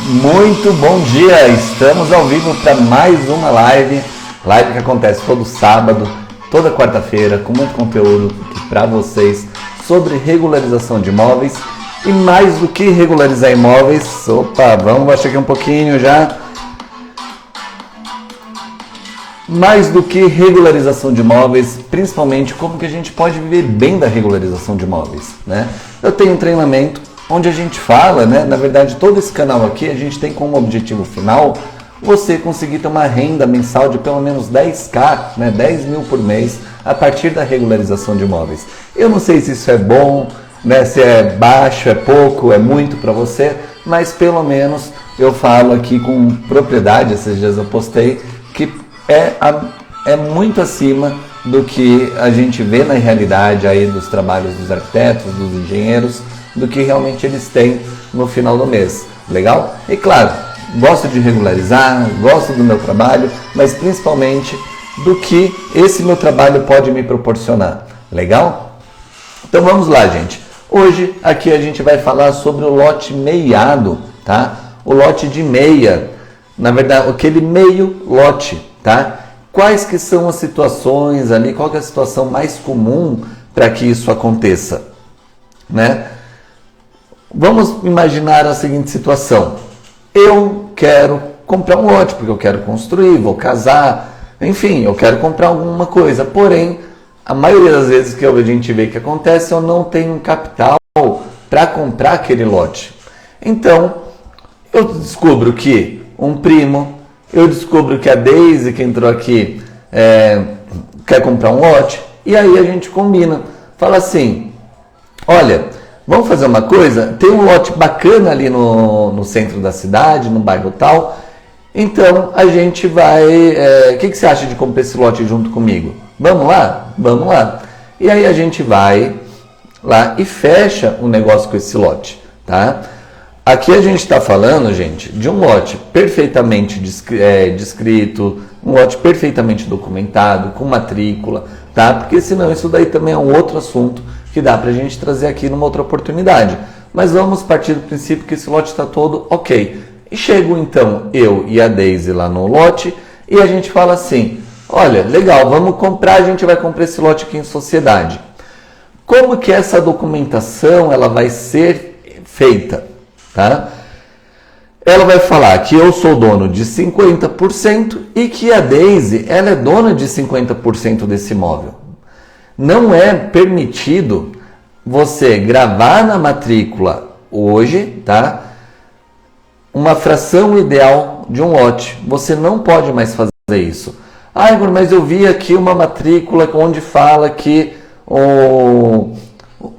Muito bom dia! Estamos ao vivo para mais uma live que acontece todo sábado, toda quarta-feira, com muito conteúdo para vocês sobre regularização de imóveis. E mais do que regularizar imóveis, vamos baixar aqui um pouquinho já. Mais do que regularização de imóveis, principalmente como que a gente pode viver bem da regularização de imóveis, né? Eu tenho um treinamento onde a gente fala, né? Na verdade, todo esse canal aqui, a gente tem como objetivo final você conseguir ter uma renda mensal de pelo menos 10k, né? 10 mil por mês, a partir da regularização de imóveis. Eu não sei se isso é bom, né? Se é baixo, é pouco, é muito para você, mas pelo menos eu falo aqui com propriedade. Esses dias eu postei que é muito acima do que a gente vê na realidade aí dos trabalhos dos arquitetos, dos engenheiros, do que realmente eles têm no final do mês. Legal? E claro, gosto de regularizar, gosto do meu trabalho, mas principalmente do que esse meu trabalho pode me proporcionar. Legal? Então vamos lá, gente. Hoje aqui a gente vai falar sobre o lote meiado, tá? O lote de meia, na verdade, aquele meio lote, tá? Quais que são as situações ali, qual que é a situação mais comum para que isso aconteça, né? Vamos imaginar a seguinte situação. Eu quero comprar um lote porque eu quero construir, vou casar, enfim, eu quero comprar alguma coisa. Porém, a maioria das vezes que a gente vê que acontece, eu não tenho capital para comprar aquele lote. Então, eu descubro que um primo, eu descubro que a Daisy, que entrou aqui, quer comprar um lote, e aí a gente combina. Fala assim, olha, vamos fazer uma coisa, tem um lote bacana ali no centro da cidade, no bairro tal, então a gente vai... O que você acha de comprar esse lote junto comigo? Vamos lá? Vamos lá. E aí a gente vai lá e fecha um negócio com esse lote, tá? Aqui a gente está falando, gente, de um lote perfeitamente descrito, um lote perfeitamente documentado, com matrícula, tá? Porque senão isso daí também é um outro assunto que dá para a gente trazer aqui numa outra oportunidade. Mas vamos partir do princípio que esse lote está todo ok. E chego então eu e a Daisy lá no lote e a gente fala assim, olha, legal, vamos comprar, a gente vai comprar esse lote aqui em sociedade. Como que essa documentação ela vai ser feita? Tá? Ela vai falar que eu sou dono de 50% e que a Daisy ela é dona de 50% desse imóvel. Não é permitido você gravar na matrícula hoje, tá? Uma fração ideal de um lote. Você não pode mais fazer isso. Ah, Igor, mas eu vi aqui uma matrícula onde fala que o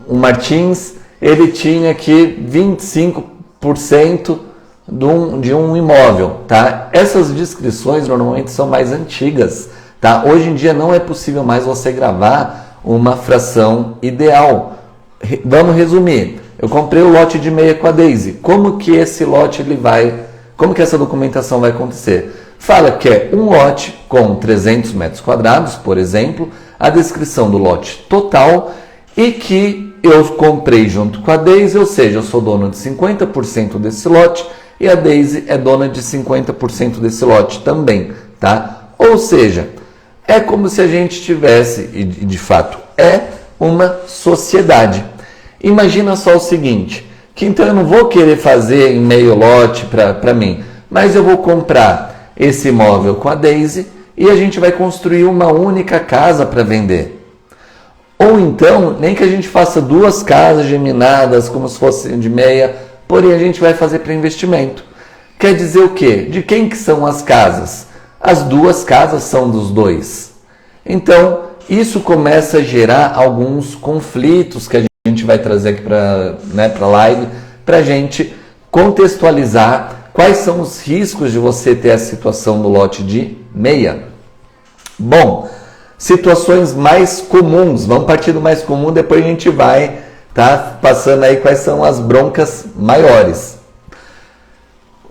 Martins ele tinha aqui 25% de um imóvel, tá? Essas descrições normalmente são mais antigas, tá? Hoje em dia não é possível mais você gravar uma fração ideal. Vamos resumir. Eu comprei o lote de meia com a Daisy. Como que esse lote como que essa documentação vai acontecer? Fala que é um lote com 300 metros quadrados, por exemplo, a descrição do lote total e que eu comprei junto com a Daisy, ou seja, eu sou dono de 50% desse lote e a Daisy é dona de 50% desse lote também, tá? Ou seja, é como se a gente tivesse, e de fato é, uma sociedade. Imagina só o seguinte, que então eu não vou querer fazer em meio lote para mim, mas eu vou comprar esse imóvel com a Daisy e a gente vai construir uma única casa para vender. Ou então, nem que a gente faça duas casas geminadas, como se fossem de meia, porém a gente vai fazer para investimento. Quer dizer o quê? De quem que são as casas? As duas casas são dos dois. Então, isso começa a gerar alguns conflitos que a gente vai trazer aqui para a live, para a gente contextualizar quais são os riscos de você ter a situação do lote de meia. Bom, situações mais comuns, vamos partir do mais comum, depois a gente vai passando aí quais são as broncas maiores.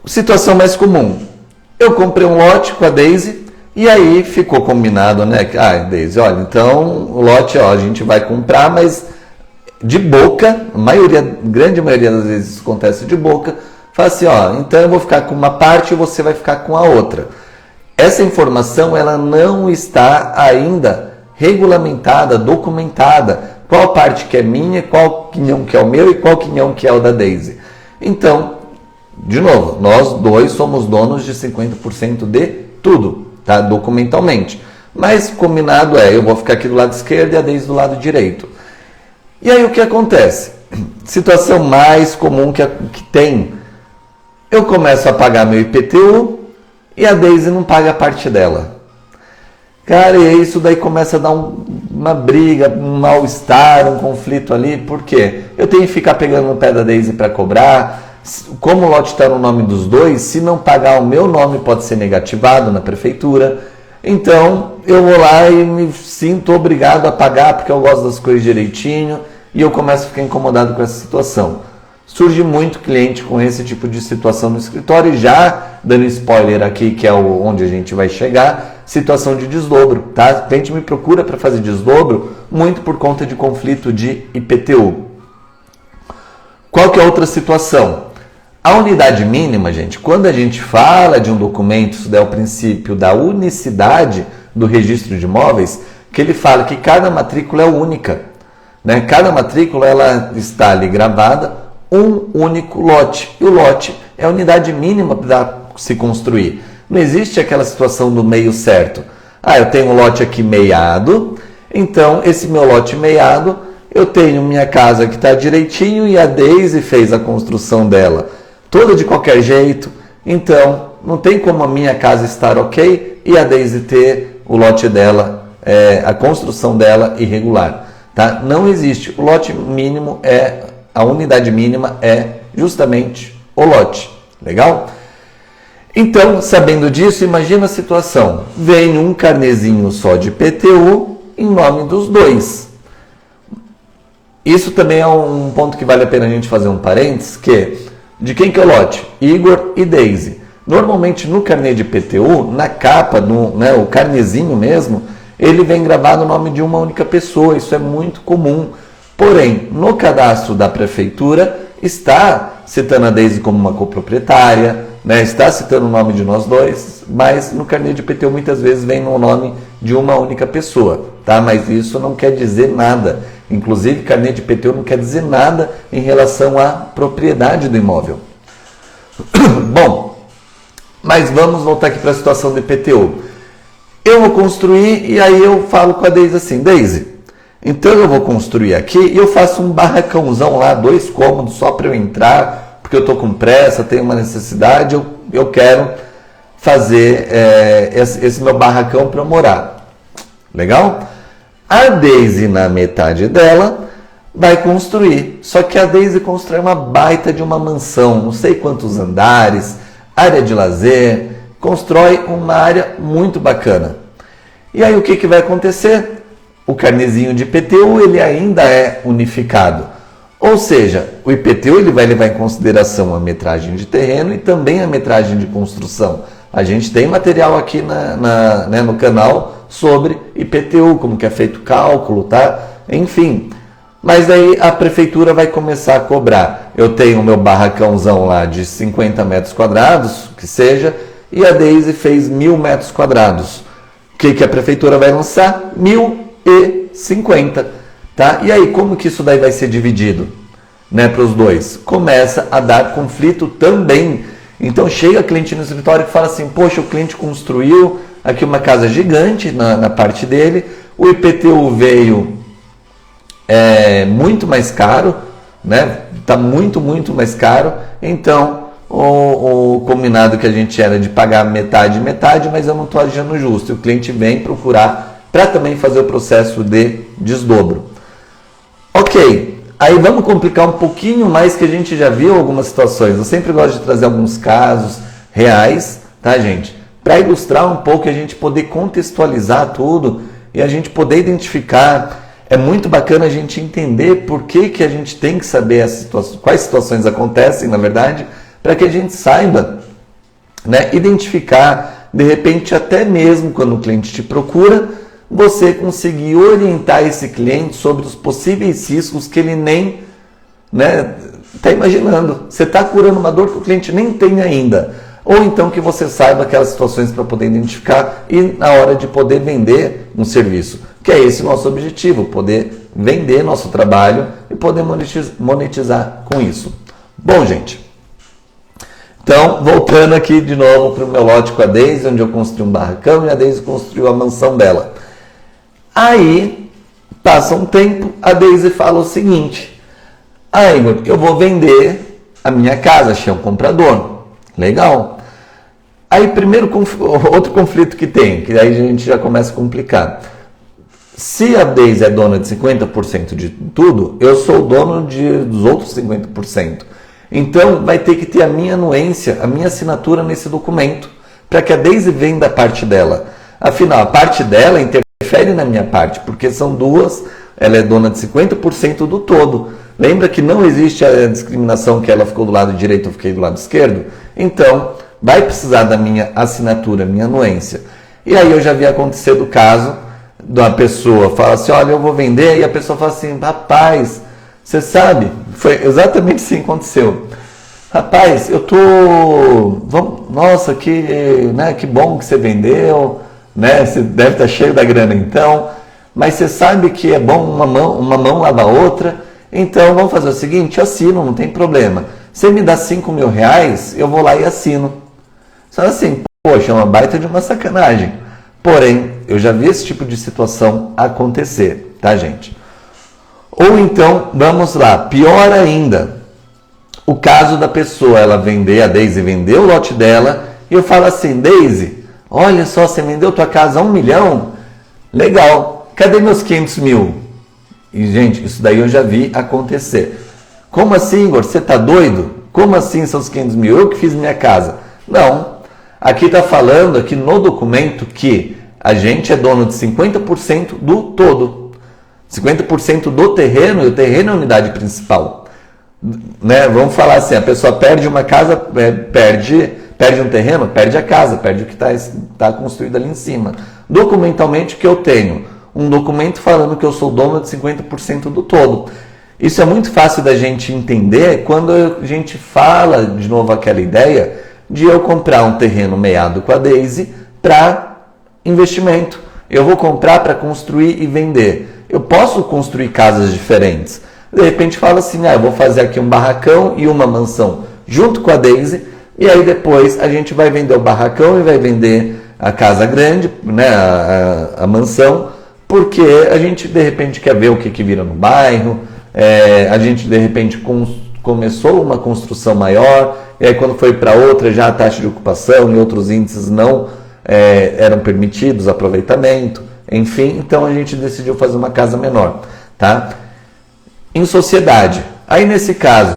Situação mais comum, eu comprei um lote com a Daisy e aí ficou combinado, né? Daisy, olha, então o lote a gente vai comprar, mas de boca, grande maioria das vezes isso acontece de boca, fala assim, ó, então eu vou ficar com uma parte e você vai ficar com a outra. Essa informação ela não está ainda regulamentada, documentada. Qual parte que é minha, qual quinhão que é o meu e qual quinhão que é o da Daisy. Então, de novo, nós dois somos donos de 50% de tudo, tá? Documentalmente. Mas combinado eu vou ficar aqui do lado esquerdo e a Daisy do lado direito. E aí o que acontece? Situação mais comum que tem. Eu começo a pagar meu IPTU e a Daisy não paga a parte dela. Cara, e isso daí começa a dar uma briga, um mal-estar, um conflito ali. Por quê? Eu tenho que ficar pegando no pé da Daisy para cobrar. Como o lote está no nome dos dois, se não pagar o meu nome pode ser negativado na prefeitura. Então eu vou lá e me sinto obrigado a pagar porque eu gosto das coisas direitinho e eu começo a ficar incomodado com essa situação. Surge muito cliente com esse tipo de situação no escritório e já dando spoiler aqui, que é onde a gente vai chegar, situação de desdobro, tá? O cliente me procura para fazer desdobro muito por conta de conflito de IPTU. Qual que é a outra situação? A unidade mínima, gente, quando a gente fala de um documento, isso é o princípio da unicidade do registro de imóveis, que ele fala que cada matrícula é única, né? Cada matrícula ela está ali gravada, um único lote. E o lote é a unidade mínima para se construir. Não existe aquela situação do meio certo. Eu tenho um lote aqui meiado, então esse meu lote meiado, eu tenho minha casa que está direitinho e a Daisy fez a construção dela toda de qualquer jeito, então não tem como a minha casa estar ok e a Daisy ter o lote dela, a construção dela irregular. Tá? Não existe. O lote mínimo a unidade mínima é justamente o lote. Legal? Então, sabendo disso, imagina a situação. Vem um carnezinho só de IPTU em nome dos dois. Isso também é um ponto que vale a pena a gente fazer um parênteses, que de quem que é o lote? Igor e Daisy. Normalmente no carnê de IPTU, na capa, o carnezinho mesmo, ele vem gravado o nome de uma única pessoa. Isso é muito comum. Porém, no cadastro da prefeitura, está citando a Daisy como uma coproprietária, né? Está citando o nome de nós dois, mas no carnê de IPTU muitas vezes vem no nome de uma única pessoa, tá? Mas isso não quer dizer nada. Inclusive, carnê de IPTU não quer dizer nada em relação à propriedade do imóvel. Bom, mas vamos voltar aqui para a situação do IPTU. Eu vou construir e aí eu falo com a Daisy assim, Daisy, então eu vou construir aqui e eu faço um barracãozão lá, 2 cômodos só para eu entrar, porque eu estou com pressa, tenho uma necessidade, eu quero fazer esse meu barracão para eu morar. Legal? A Daisy, na metade dela, vai construir. Só que a Daisy constrói uma baita de uma mansão, não sei quantos andares, área de lazer, constrói uma área muito bacana. E aí o que vai acontecer? O carnezinho de IPTU ele ainda é unificado. Ou seja, o IPTU ele vai levar em consideração a metragem de terreno e também a metragem de construção. A gente tem material aqui no canal sobre IPTU, como que é feito o cálculo, tá? Enfim, mas daí a prefeitura vai começar a cobrar. Eu tenho o meu barracãozão lá de 50 metros quadrados, que seja, e a Daisy fez 1.000 metros quadrados. O que a prefeitura vai lançar? 1.050, tá? E aí, como que isso daí vai ser dividido, né, para os dois? Começa a dar conflito também. Então chega cliente no escritório e fala assim, poxa, o cliente construiu aqui uma casa gigante na parte dele, o IPTU veio muito mais caro, né? Tá muito mais caro, então o combinado que a gente era de pagar metade, mas eu não estou agindo justo. E o cliente vem procurar para também fazer o processo de desdobro. Ok, aí vamos complicar um pouquinho mais, que a gente já viu algumas situações. Eu sempre gosto de trazer alguns casos reais, tá, gente? Para ilustrar um pouco e a gente poder contextualizar tudo e a gente poder identificar. É muito bacana a gente entender por que a gente tem que saber quais situações acontecem, na verdade, para que a gente saiba, né, identificar, de repente, até mesmo quando o cliente te procura, você conseguir orientar esse cliente sobre os possíveis riscos que ele nem está imaginando. Você está curando uma dor que o cliente nem tem ainda. Ou então que você saiba aquelas situações para poder identificar e na hora de poder vender um serviço. Que é esse o nosso objetivo, poder vender nosso trabalho e poder monetizar com isso. Bom, gente, então voltando aqui de novo para o meu lote com a Deise, onde eu construí um barracão e a Deise construiu a mansão dela. Aí, passa um tempo, a Deise fala o seguinte: Igor, eu vou vender a minha casa, achei um comprador. Legal. Aí, outro conflito que tem, que aí a gente já começa a complicar. Se a Deise é dona de 50% de tudo, eu sou o dono dos outros 50%. Então, vai ter que ter a minha anuência, a minha assinatura nesse documento, para que a Deise venda a parte dela. Afinal, a parte dela interfere na minha parte, porque são duas, ela é dona de 50% do todo. Lembra que não existe a discriminação que ela ficou do lado direito, eu fiquei do lado esquerdo? Então, vai precisar da minha assinatura, minha anuência. E aí eu já vi acontecer do caso da pessoa, fala assim, olha, eu vou vender, e a pessoa fala assim, rapaz, você sabe, foi exatamente assim que aconteceu. Rapaz, eu tô, nossa, que bom que você vendeu, né? Você deve estar cheio da grana então, mas você sabe que é bom uma mão lava a outra, então vamos fazer o seguinte, eu assino, não tem problema. Você me dá 5 mil reais, eu vou lá e assino. Só assim, poxa, é uma baita de uma sacanagem. Porém, eu já vi esse tipo de situação acontecer, tá, gente? Ou então, vamos lá, pior ainda, o caso da pessoa, ela vender, a Deise vendeu o lote dela, e eu falo assim, Deise, olha só, você vendeu tua casa a 1 milhão? Legal, cadê meus 500 mil? E, gente, isso daí eu já vi acontecer. Como assim, Igor? Você tá doido? Como assim são os 500 mil? Eu que fiz minha casa. Não, aqui está falando aqui no documento que a gente é dono de 50% do todo. 50% do terreno, e o terreno é a unidade principal. Né? Vamos falar assim, a pessoa perde uma casa, perde um terreno, perde a casa, perde o que está construído ali em cima. Documentalmente, o que eu tenho? Um documento falando que eu sou dono de 50% do todo. Isso é muito fácil da gente entender quando a gente fala, de novo, aquela ideia de eu comprar um terreno meado com a Deise para investimento. Eu vou comprar para construir e vender. Eu posso construir casas diferentes. De repente fala assim, eu vou fazer aqui um barracão e uma mansão junto com a Deise, e aí depois a gente vai vender o barracão e vai vender a casa grande, né, a mansão, porque a gente de repente quer ver o que vira no bairro, a gente de repente começou uma construção maior, e aí quando foi para outra já a taxa de ocupação e outros índices não eram permitidos, aproveitamento, enfim, então a gente decidiu fazer uma casa menor, tá? Em sociedade. Aí nesse caso,